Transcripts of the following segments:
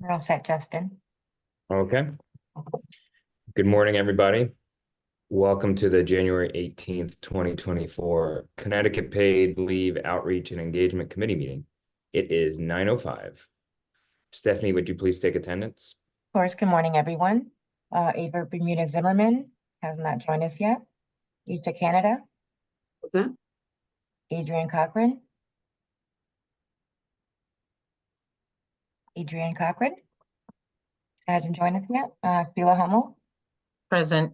We're all set, Justin. Okay. Good morning, everybody. Welcome to the January 18th, 2024 Connecticut Paid Leave Outreach and Engagement Committee meeting. It is 9:05. Stephanie, would you please take attendance? Of course, good morning, everyone. Ava Bermuda Zimmerman has not joined us yet. Isha Canada, What's that? Adrienne Cochran. Hasn't joined us yet. Sheila Hummel. Present.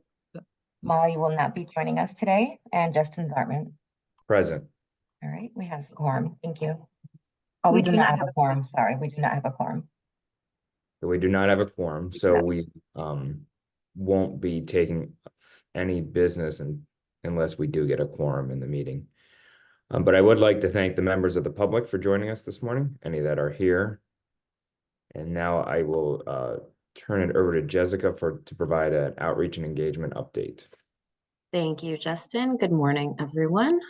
Molly will not be joining us today, and Justin Zartman. Present. All right, we have a quorum. Thank you. Oh, we do not have a quorum. Sorry, we do not have a quorum. So we do not have a quorum, so we won't be taking any business unless we do get a quorum in the meeting. But I would like to thank the members of the public for joining us this morning, any that are here. And now I will turn it over to Jessica to provide an outreach and engagement update. Thank you, Justin. Good morning, everyone.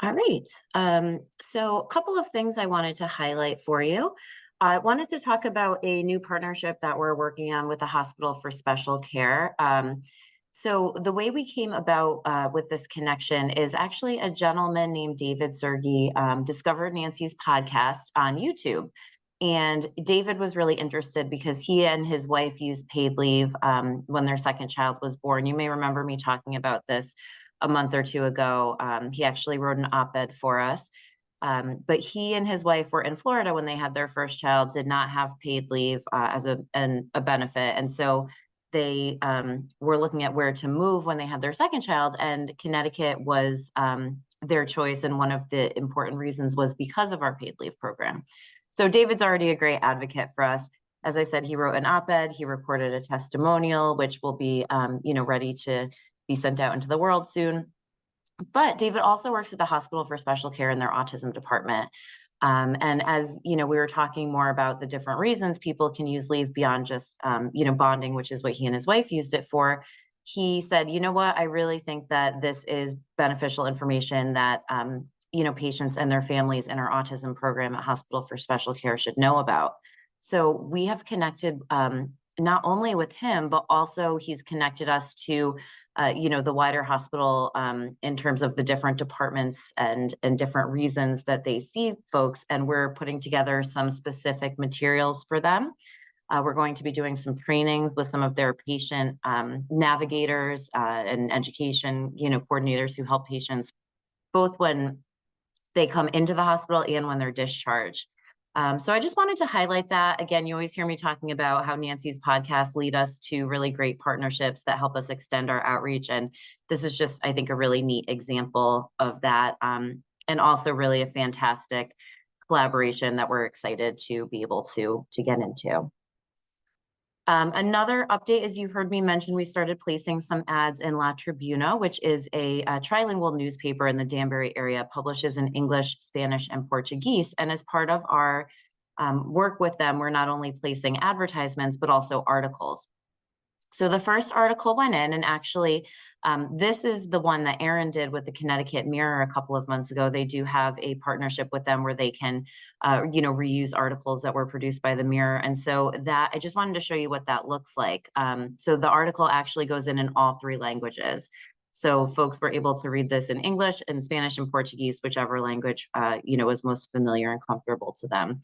All right. So a couple of things I wanted to highlight for you. I wanted to talk about a new partnership that we're working on with the Hospital for Special Care. So the way we came about with this connection is actually a gentleman named David Sergi discovered Nancy's podcast on YouTube. And David was really interested because he and his wife used paid leave when their second child was born. You may remember me talking about this a month or two ago. He actually wrote an op-ed for us. But he and his wife were in Florida when they had their first child, did not have paid leave as a benefit. And so they were looking at where to move when they had their second child, and Connecticut was their choice. And one of the important reasons was because of our paid leave program. So David's already a great advocate for us. As I said, he wrote an op-ed, he recorded a testimonial, which will be ready to be sent out into the world soon. But David also works at the Hospital for Special Care in their autism department. And as we were talking more about the different reasons people can use leave beyond just bonding, which is what he and his wife used it for. He said, you know what, I really think that this is beneficial information that patients and their families in our autism program at Hospital for Special Care should know about. So we have connected not only with him, but also he's connected us to the wider hospital in terms of the different departments and different reasons that they see folks. And we're putting together some specific materials for them. We're going to be doing some training with some of their patient navigators and education, coordinators who help patients both when they come into the hospital and when they're discharged. So I just wanted to highlight that. Again, you always hear me talking about how Nancy's podcasts lead us to really great partnerships that help us extend our outreach. And this is just, I think, a really neat example of that. And also really a fantastic collaboration that we're excited to be able to get into. Another update is you've heard me mention we started placing some ads in La Tribuna, which is a trilingual newspaper in the Danbury area, publishes in English, Spanish, and Portuguese. And as part of our work with them, we're not only placing advertisements, but also articles. So the first article went in, and actually, this is the one that Aaron did with the Connecticut Mirror a couple of months ago. They do have a partnership with them where they can, reuse articles that were produced by the Mirror. And so that, I just wanted to show you what that looks like. So the article actually goes in all three languages. So folks were able to read this in English and Spanish and Portuguese, whichever language, was most familiar and comfortable to them.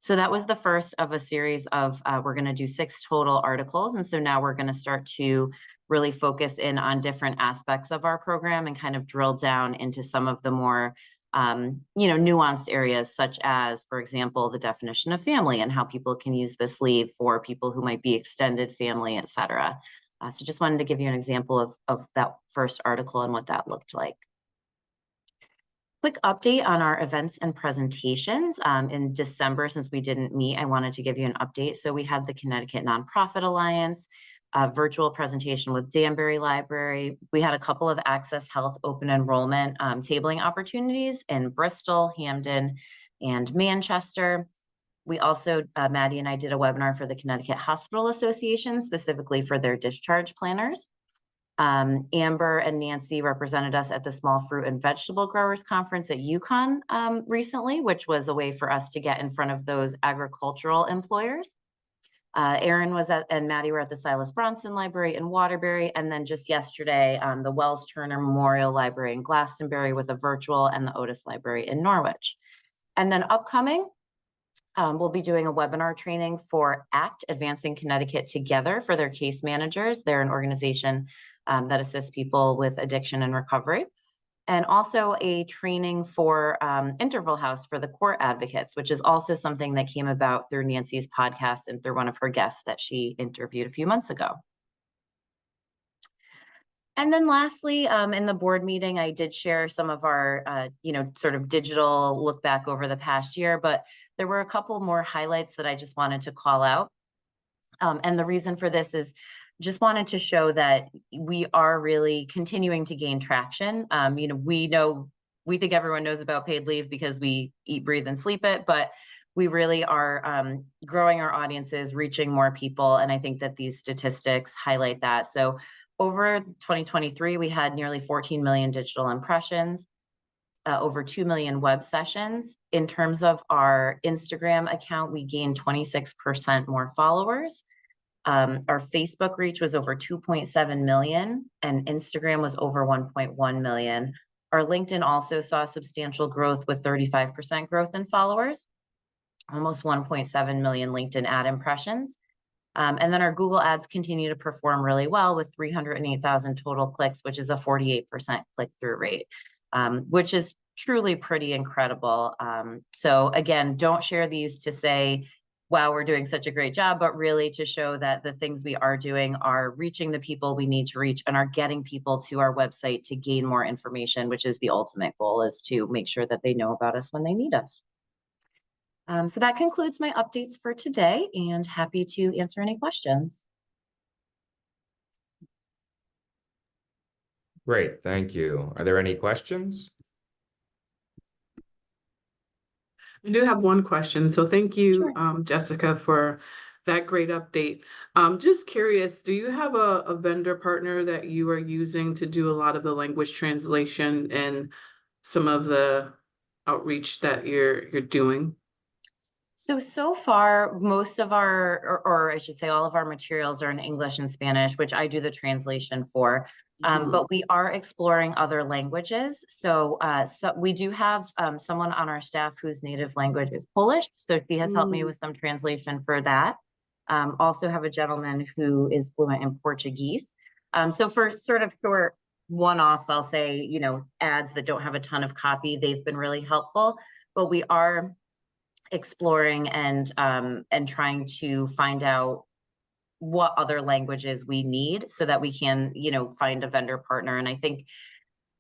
So that was the first of a series of, we're going to do 6 total articles. And so now we're going to start to really focus in on different aspects of our program and kind of drill down into some of the more, nuanced areas, such as, for example, the definition of family and how people can use this leave for people who might be extended family, et cetera. So just wanted to give you an example of that first article and what that looked like. Quick update on our events and presentations. In December, since we didn't meet, I wanted to give you an update. So we had the Connecticut Nonprofit Alliance, a virtual presentation with Danbury Library. We had a couple of Access Health open enrollment tabling opportunities in Bristol, Hamden, and Manchester. We also, Maddie and I did a webinar for the Connecticut Hospital Association, specifically for their discharge planners. Amber and Nancy represented us at the Small Fruit and Vegetable Growers Conference at UConn recently, which was a way for us to get in front of those agricultural employers. Erin was and Maddie were at the Silas Bronson Library in Waterbury. And then just yesterday, the Wells Turner Memorial Library in Glastonbury with a virtual, and the Otis Library in Norwich. And then upcoming, we'll be doing a webinar training for ACT, Advancing Connecticut Together, for their case managers. They're an organization that assists people with addiction and recovery. And also a training for Interval House for the court advocates, which is also something that came about through Nancy's podcast and through one of her guests that she interviewed a few months ago. And then lastly, in the board meeting, I did share some of our, sort of digital look back over the past year, but there were a couple more highlights that I just wanted to call out. And the reason for this is just wanted to show that we are really continuing to gain traction. We think everyone knows about paid leave because we eat, breathe, and sleep it, but we really are growing our audiences, reaching more people. And I think that these statistics highlight that. So over 2023, we had nearly 14 million digital impressions, over 2 million web sessions. In terms of our Instagram account, we gained 26% more followers. Our Facebook reach was over 2.7 million, and Instagram was over 1.1 million. Our LinkedIn also saw substantial growth with 35% growth in followers, almost 1.7 million LinkedIn ad impressions. And then our Google ads continue to perform really well with 308,000 total clicks, which is a 48% click-through rate, which is truly pretty incredible. So again, don't share these to say, wow, we're doing such a great job, but really to show that the things we are doing are reaching the people we need to reach and are getting people to our website to gain more information, which is the ultimate goal, is to make sure that they know about us when they need us. So that concludes my updates for today, and happy to answer any questions. Great, thank you. Are there any questions? I do have one question. So thank you, Sure. Jessica, for that great update. Just curious, do you have a vendor partner that you are using to do a lot of the language translation and some of the outreach that you're doing? So far, most of our, or I should say all of our materials are in English and Spanish, which I do the translation for. But we are exploring other languages. So we do have someone on our staff whose native language is Polish. So she has helped me with some translation for that. Also have a gentleman who is fluent in Portuguese. So for sort of short one-offs, I'll say, ads that don't have a ton of copy, they've been really helpful. But we are exploring and trying to find out what other languages we need so that we can, find a vendor partner. And I think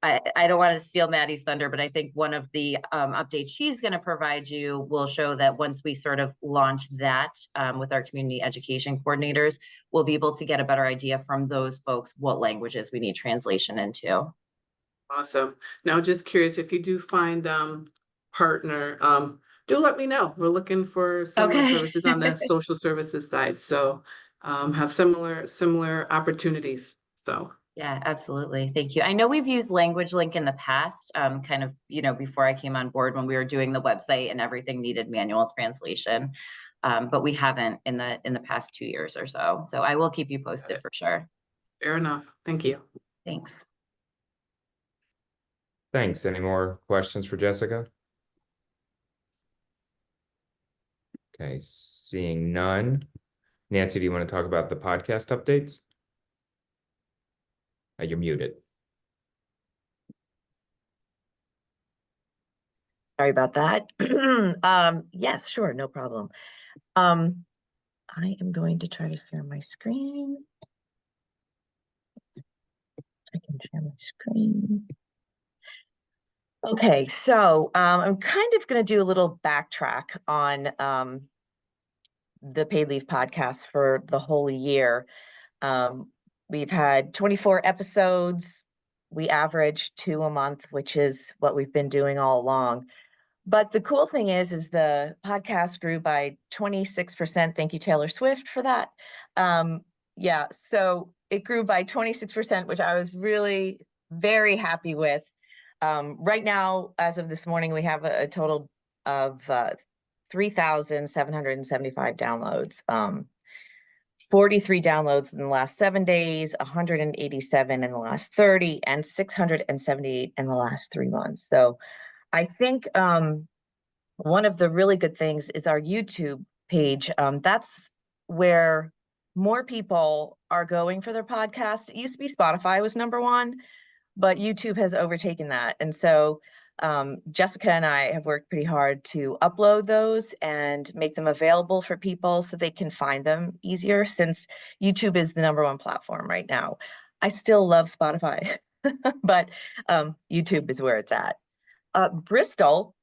I don't want to steal Maddie's thunder, but I think one of the updates she's going to provide you will show that once we sort of launch that with our community education coordinators, we'll be able to get a better idea from those folks what languages we need translation into. Awesome. Now, just curious, if you do find partner, do let me know. We're looking for similar services on the social services side. So have similar opportunities. So yeah, absolutely. Thank you. I know we've used Language Link in the past, kind of, before I came on board when we were doing the website and everything needed manual translation. But we haven't in the past 2 years or so. So I will keep you posted for sure. fair enough. Thank you. Thanks. Thanks. Any more questions for Jessica? Okay, seeing none. Nancy, do you want to talk about the podcast updates? You're muted. Sorry about that. Yes, sure, no problem. I am going to try to share my screen. I can share my screen. Okay, so I'm kind of going to do a little backtrack on the Paid Leave podcast for the whole year. We've had 24 episodes. We average 2 a month, which is what we've been doing all along. But the cool thing is the podcast grew by 26%. Thank you, Taylor Swift, for that. Yeah, so it grew by 26%, which I was really very happy with. Right now, as of this morning, we have a total of 3,775 downloads. 43 downloads in the last 7 days, 187 in the last 30, and 678 in the last 3 months. So I think one of the really good things is our YouTube page. That's where more people are going for their podcast. It used to be Spotify was #1, but YouTube has overtaken that. And so Jessica and I have worked pretty hard to upload those and make them available for people so they can find them easier, since YouTube is the #1 platform right now. I still love Spotify, but YouTube is where it's at. Bristol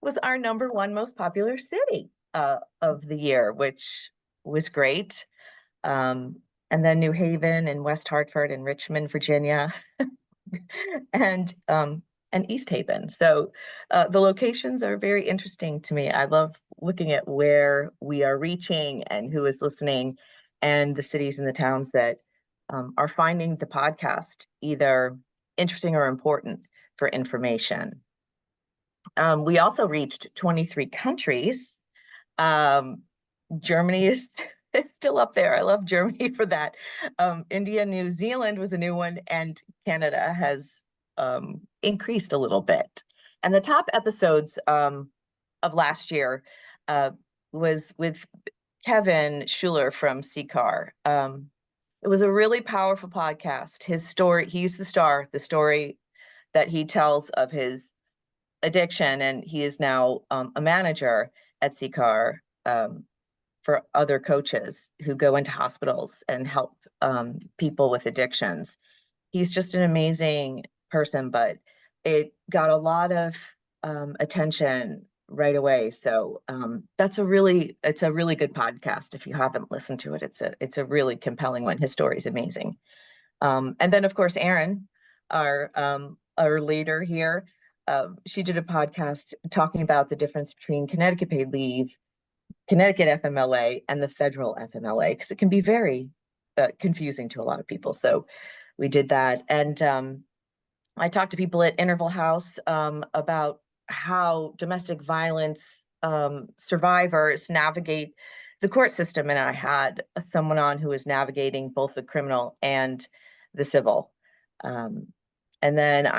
was our #1 most popular city of the year, which was great. And then New Haven and West Hartford and Richmond, Virginia, and East Haven. So the locations are very interesting to me. I love looking at where we are reaching and who is listening, and the cities and the towns that are finding the podcast either interesting or important for information. We also reached 23 countries. Germany is still up there. I love Germany for that. India, New Zealand was a new one, and Canada has increased a little bit. And the top episodes of last year was with Kevin Schuler from CCAR. It was a really powerful podcast. His story, he's the star, the story that he tells of his addiction, and he is now a manager at CCAR for other coaches who go into hospitals and help people with addictions. He's just an amazing person, but it got a lot of attention right away. So it's a really good podcast. If you haven't listened to it, it's a really compelling one. His story is amazing. And then of course, Erin, our leader here, she did a podcast talking about the difference between Connecticut paid leave, Connecticut FMLA, and the federal FMLA, because it can be very confusing to a lot of people. So we did that. And I talked to people at Interval House about how domestic violence survivors navigate the court system. And I had someone on who was navigating both the criminal and the civil. And then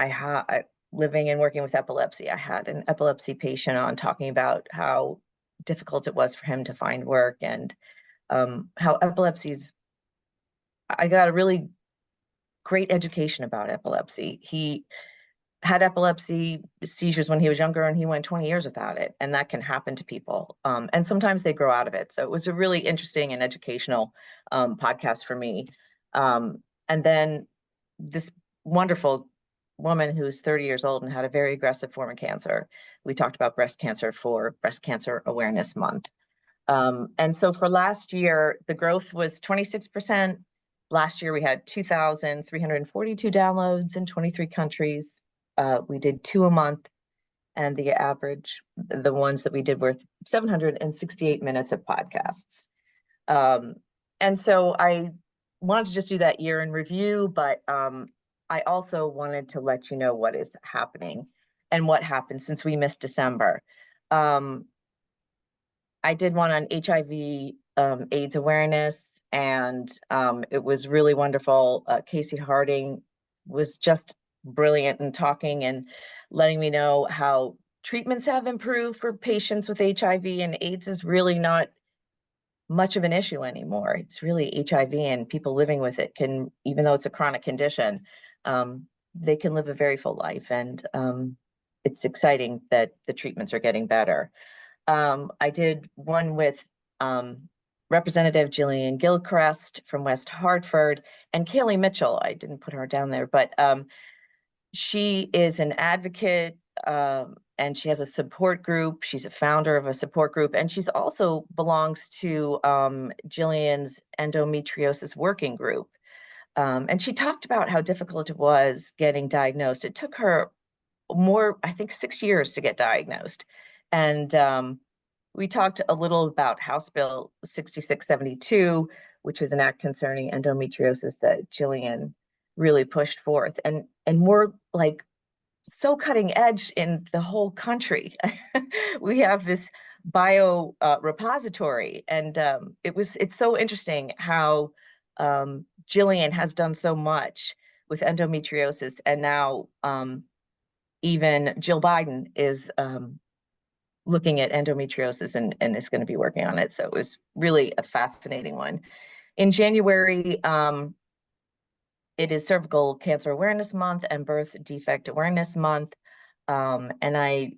living and working with epilepsy, I had an epilepsy patient on talking about how difficult it was for him to find work, and how I got a really great education about epilepsy. He had epilepsy seizures when he was younger, and he went 20 years without it, and that can happen to people. And sometimes they grow out of it. So it was a really interesting and educational podcast for me. And then this wonderful woman who's 30 years old and had a very aggressive form of cancer. We talked about breast cancer for Breast Cancer Awareness Month. And so for last year, the growth was 26%. Last year, we had 2,342 downloads in 23 countries. We did 2 a month, and the average, the ones that we did were 768 minutes of podcasts. And so I wanted to just do that year in review, but I also wanted to let you know what is happening and what happened since we missed December. I did one on HIV AIDS awareness, and it was really wonderful. Casey Harding was just brilliant in talking and letting me know how treatments have improved for patients with HIV, and AIDS is really not much of an issue anymore. It's really HIV, and people living with it can, even though it's a chronic condition, they can live a very full life. And it's exciting that the treatments are getting better. I did one with Representative Jillian Gilchrist from West Hartford, and Kaylee Mitchell. I didn't put her down there, but she is an advocate, and she has a support group. She's a founder of a support group, and she's also belongs to Jillian's endometriosis working group. And she talked about how difficult it was getting diagnosed. It took her more, I think, 6 years to get diagnosed. And we talked a little about House Bill 6672, which is an act concerning endometriosis that Jillian really pushed forth, and we're like so cutting edge in the whole country. We have this bio repository, and it's so interesting how Jillian has done so much with endometriosis, and now even Jill Biden is looking at endometriosis and is going to be working on it. So it was really a fascinating one. In January, it is Cervical Cancer Awareness Month and Birth Defect Awareness Month. And I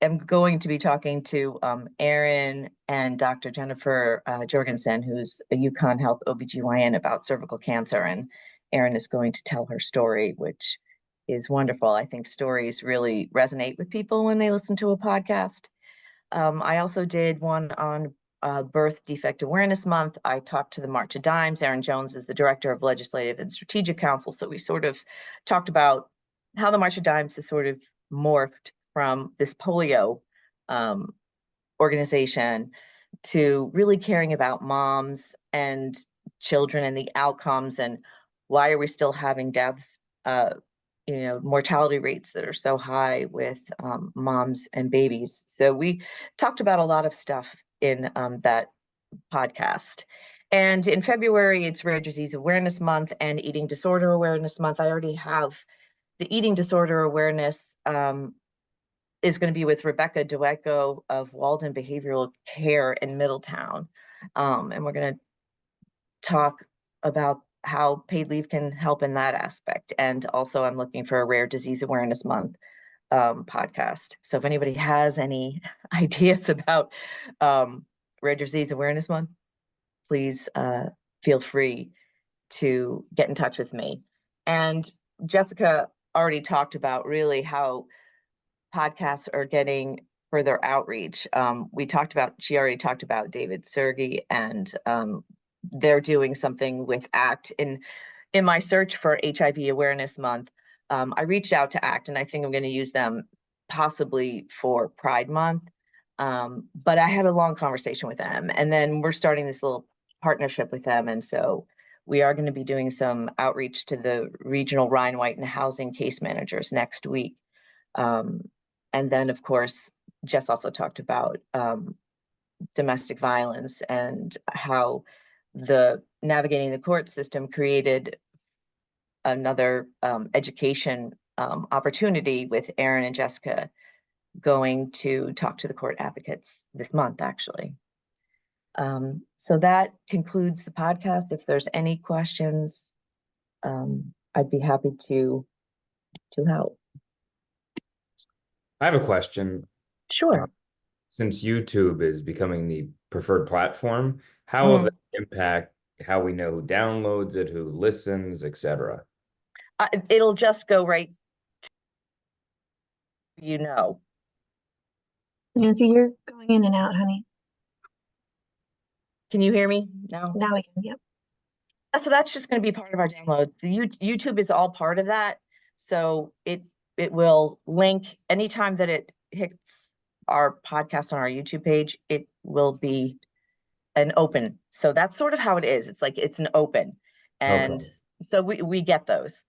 am going to be talking to Erin and Dr. Jennifer Jorgensen, who's a UConn Health OBGYN, about cervical cancer. And Erin is going to tell her story, which is wonderful. I think stories really resonate with people when they listen to a podcast. I also did one on Birth Defect Awareness Month. I talked to the March of Dimes. Erin Jones is the Director of Legislative and Strategic Council. So we sort of talked about how the March of Dimes has sort of morphed from this polio organization to really caring about moms and children and the outcomes, and why are we still having deaths, mortality rates that are so high with moms and babies. So we talked about a lot of stuff in that podcast. And in February, it's Rare Disease Awareness Month and Eating Disorder Awareness Month. I already have the eating disorder awareness is going to be with Rebecca Dueco of Walden Behavioral Care in Middletown. And we're going to talk about how paid leave can help in that aspect. And also I'm looking for a Rare Disease Awareness Month podcast. So if anybody has any ideas about Rare Disease Awareness Month, please feel free to get in touch with me. And Jessica already talked about really how podcasts are getting further outreach. She already talked about David Sergey, and they're doing something with ACT. In my search for HIV Awareness Month, I reached out to ACT, and I think I'm going to use them possibly for Pride Month. But I had a long conversation with them, and then we're starting this little partnership with them. And so we are going to be doing some outreach to the regional Ryan White and housing case managers next week. And then, of course, Jess also talked about domestic violence and how the navigating the court system created another education opportunity with Erin and Jessica going to talk to the court advocates this month, actually. So that concludes the podcast. If there's any questions, I'd be happy to help. I have a question. Sure. Since YouTube is becoming the preferred platform, how will that impact how we know who downloads it, who listens, etc.? It'll just go right, Nancy, you're going in and out, honey. Can you hear me now? Now we can, yep. So that's just going to be part of our download. The YouTube is all part of that. So it will link anytime that it hits our podcast on our YouTube page, it will be an open. So that's sort of how it is. It's like it's an open. And so we get those.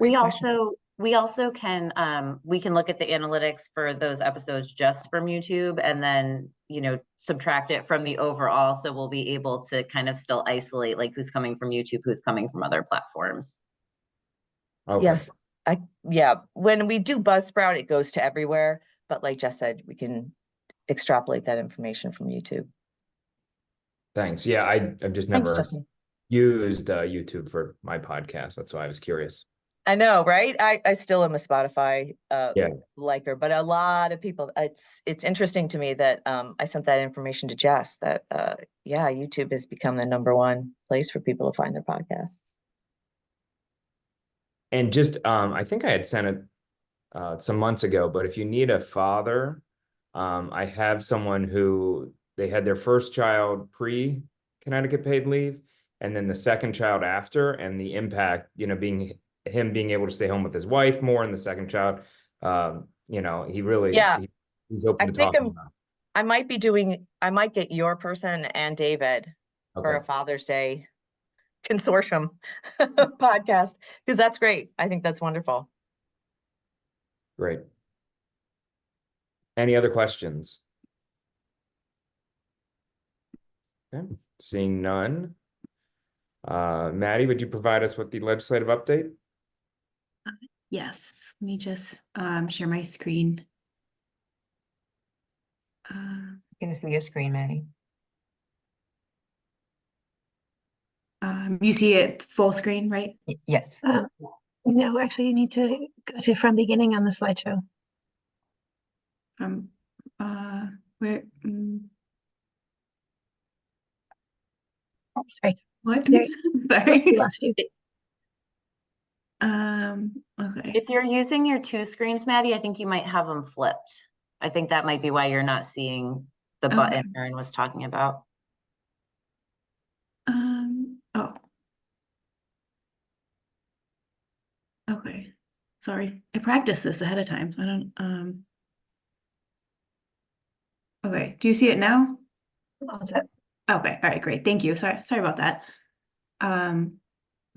We also can we can look at the analytics for those episodes just from YouTube, and then subtract it from the overall, so we'll be able to kind of still isolate like who's coming from YouTube, who's coming from other platforms. Okay. Yes. When we do Buzzsprout, it goes to everywhere, but like Jess said, we can extrapolate that information from YouTube. Thanks. Yeah, I've just Thanks, never Justin. used YouTube for my podcast. That's why I was curious. I know, right? I still am a Spotify Yeah. liker, but a lot of people, it's interesting to me that I sent that information to Jess that YouTube has become the #1 place for people to find their podcasts. And just I think I had sent it some months ago, but if you need a father, I have someone who they had their first child pre-Connecticut paid leave, and then the second child after, and the impact, being able to stay home with his wife more, and the second child, he really, he's open to talking about. I might get your person and David for Okay, a Father's Day consortium podcast, because that's great. I think that's wonderful. great. Any other questions? Okay, seeing none. Maddie, would you provide us with the legislative update? Yes, let me just share my screen. Uh, You can see your screen, Maddie. you see it full screen, right? Yes. No, actually, you need to go to from beginning on the slideshow. Um, where, Sorry, what? There- Sorry. we lost you. Okay. If you're using your two screens, Maddie, I think you might have them flipped. I think that might be why you're not seeing the button Okay. Erin was talking about. Oh. Okay. Sorry. I practiced this ahead of time, so I don't, okay. Do you see it now? All set. Okay. All right, great. Thank you. Sorry about that.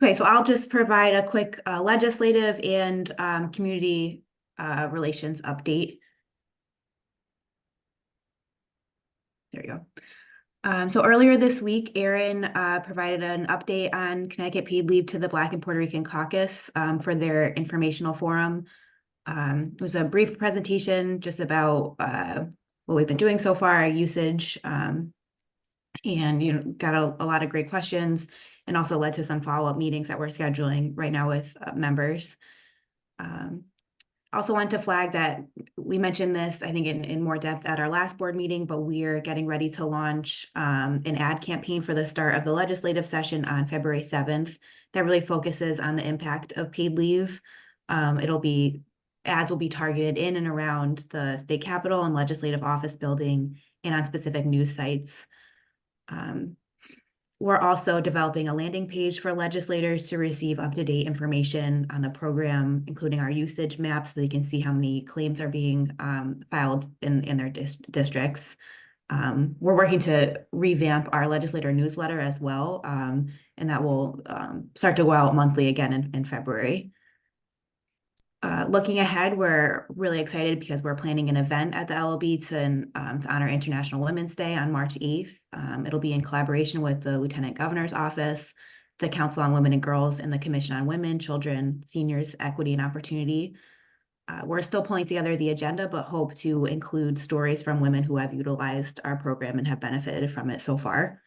Okay, so I'll just provide a quick legislative and community relations update. There you go. So earlier this week, Erin provided an update on Connecticut paid leave to the Black and Puerto Rican Caucus for their informational forum. It was a brief presentation just about what we've been doing so far, our usage, and got a lot of great questions, and also led to some follow-up meetings that we're scheduling right now with members. Also wanted to flag that we mentioned this, I think, in more depth at our last board meeting, but we're getting ready to launch an ad campaign for the start of the legislative session on February 7th that really focuses on the impact of paid leave. Ads will be targeted in and around the state capitol and legislative office building and on specific news sites. We're also developing a landing page for legislators to receive up-to-date information on the program, including our usage map, so they can see how many claims are being filed in their districts. We're working to revamp our legislator newsletter as well, and that will start to go out monthly again in February. Looking ahead, we're really excited because we're planning an event at the LOB to honor International Women's Day on March 8th. It'll be in collaboration with the Lieutenant Governor's Office, the Council on Women and Girls, and the Commission on Women, Children, Seniors, Equity, and Opportunity. We're still pulling together the agenda, but hope to include stories from women who have utilized our program and have benefited from it so far.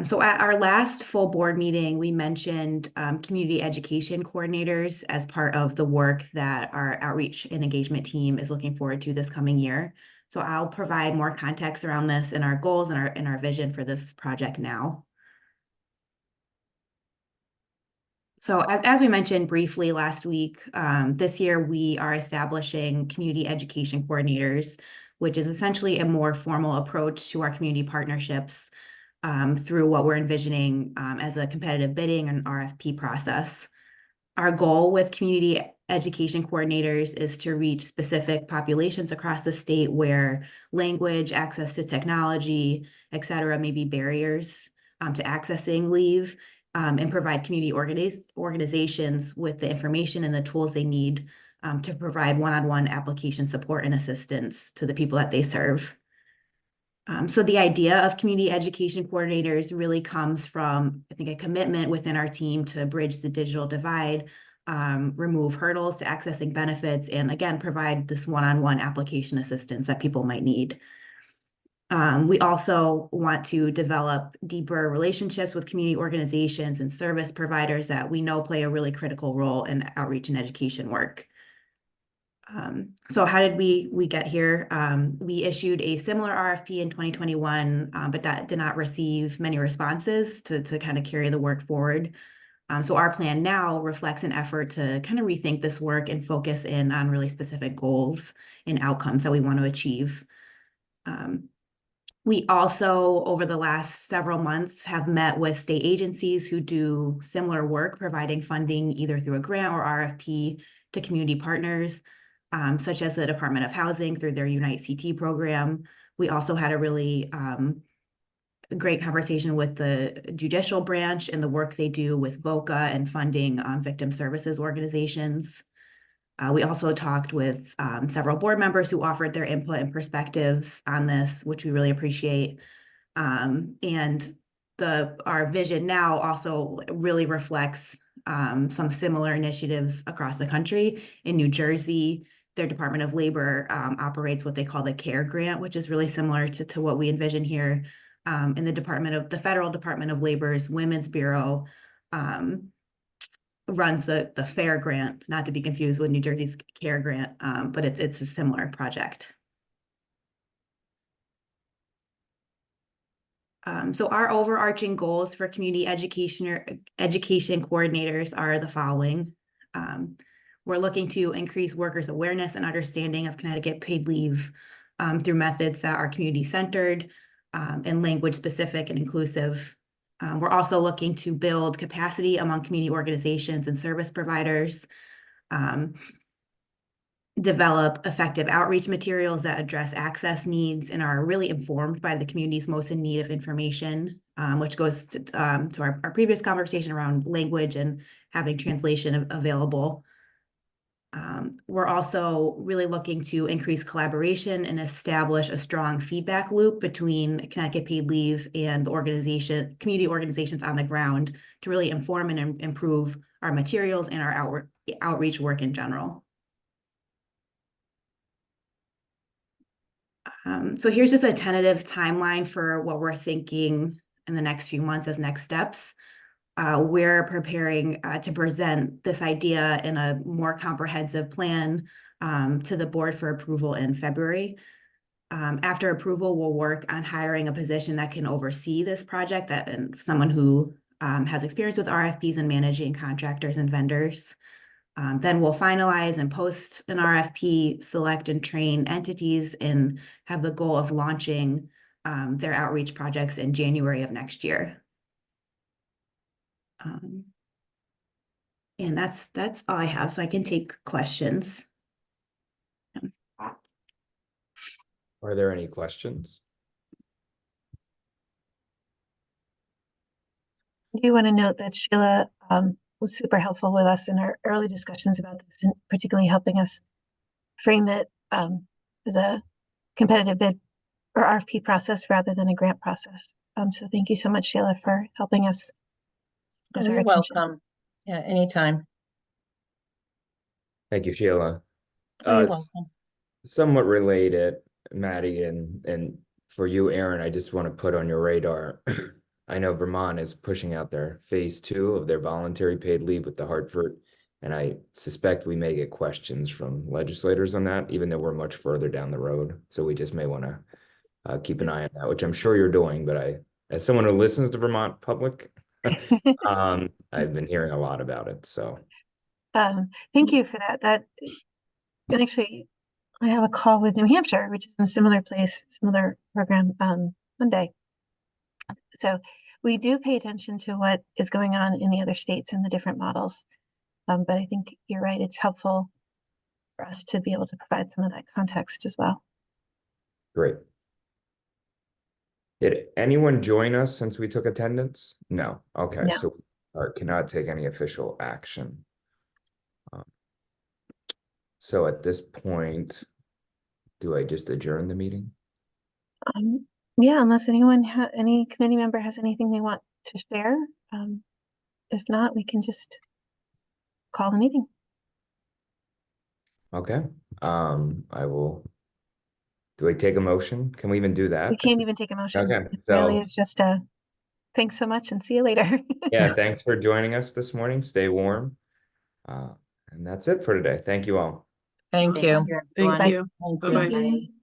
So at our last full board meeting, we mentioned community education coordinators as part of the work that our outreach and engagement team is looking forward to this coming year. So I'll provide more context around this and our goals and our vision for this project now. So as we mentioned briefly last week, this year we are establishing community education coordinators, which is essentially a more formal approach to our community partnerships through what we're envisioning as a competitive bidding and RFP process. Our goal with community education coordinators is to reach specific populations across the state where language, access to technology, et cetera, may be barriers to accessing leave, and provide community organizations with the information and the tools they need to provide one-on-one application support and assistance to the people that they serve. So the idea of community education coordinators really comes from, I think, a commitment within our team to bridge the digital divide, remove hurdles to accessing benefits, and again, provide this one-on-one application assistance that people might need. We also want to develop deeper relationships with community organizations and service providers that we know play a really critical role in outreach and education work. So how did we get here? We issued a similar RFP in 2021, but that did not receive many responses to kind of carry the work forward. So our plan now reflects an effort to kind of rethink this work and focus in on really specific goals and outcomes that we want to achieve. We also, over the last several months, have met with state agencies who do similar work, providing funding either through a grant or RFP to community partners. such as the Department of Housing through their Unite CT program. We also had a really great conversation with the judicial branch and the work they do with VOCA and funding victim services organizations. We also talked with several board members who offered their input and perspectives on this, which we really appreciate. And our vision now also really reflects some similar initiatives across the country. In New Jersey, their Department of Labor operates what they call the CARE grant, which is really similar to what we envision here. In the Federal Department of Labor's Women's Bureau runs the FAIR grant, not to be confused with New Jersey's CARE grant, but it's a similar project. So our overarching goals for community education coordinators are the following. We're looking to increase workers' awareness and understanding of Connecticut paid leave through methods that are community-centered and language-specific and inclusive. We're also looking to build capacity among community organizations and service providers, develop effective outreach materials that address access needs and are really informed by the communities most in need of information, which goes to our previous conversation around language and having translation available. We're also really looking to increase collaboration and establish a strong feedback loop between Connecticut Paid Leave and the community organizations on the ground to really inform and improve our materials and our outreach work in general. So here's just a tentative timeline for what we're thinking in the next few months as next steps. We're preparing to present this idea in a more comprehensive plan to the board for approval in February. After approval, we'll work on hiring a position that can oversee this project, and someone who has experience with RFPs and managing contractors and vendors. Then we'll finalize and post an RFP, select and train entities, and have the goal of launching their outreach projects in January of next year. And that's all I have, so I can take questions. Are there any questions? I do want to note that Sheila was super helpful with us in our early discussions about this, and particularly helping us frame it as a competitive bid or RFP process rather than a grant process. So thank you so much, Sheila, for helping us. You're welcome. Yeah, anytime. Thank you, Sheila. You're welcome. Somewhat related, Maddie, and for you, Aaron, I just want to put on your radar. I know Vermont is pushing out their phase 2 of their voluntary paid leave with the Hartford, and I suspect we may get questions from legislators on that, even though we're much further down the road. So we just may want to keep an eye on that, which I'm sure you're doing. But as someone who listens to Vermont Public, I've been hearing a lot about it. So thank you for that. And actually, I have a call with New Hampshire, which is in a similar place, similar program Monday. So we do pay attention to what is going on in the other states and the different models. But I think you're right. It's helpful for us to be able to provide some of that context as well. great. Did anyone join us since we took attendance? No. Okay, No. so cannot take any official action. So at this point, do I just adjourn the meeting? Yeah, unless any committee member has anything they want to share. If not, we can just call the meeting. Okay, I will. Do I take a motion? Can we even do that? We can't even take a motion. Okay, It really so is just a thanks so much and see you later. yeah, thanks for joining us this morning. Stay warm. And that's it for today. Thank you all. Thank you. Thank Bye. you. Thank Bye-bye. you. Thank you.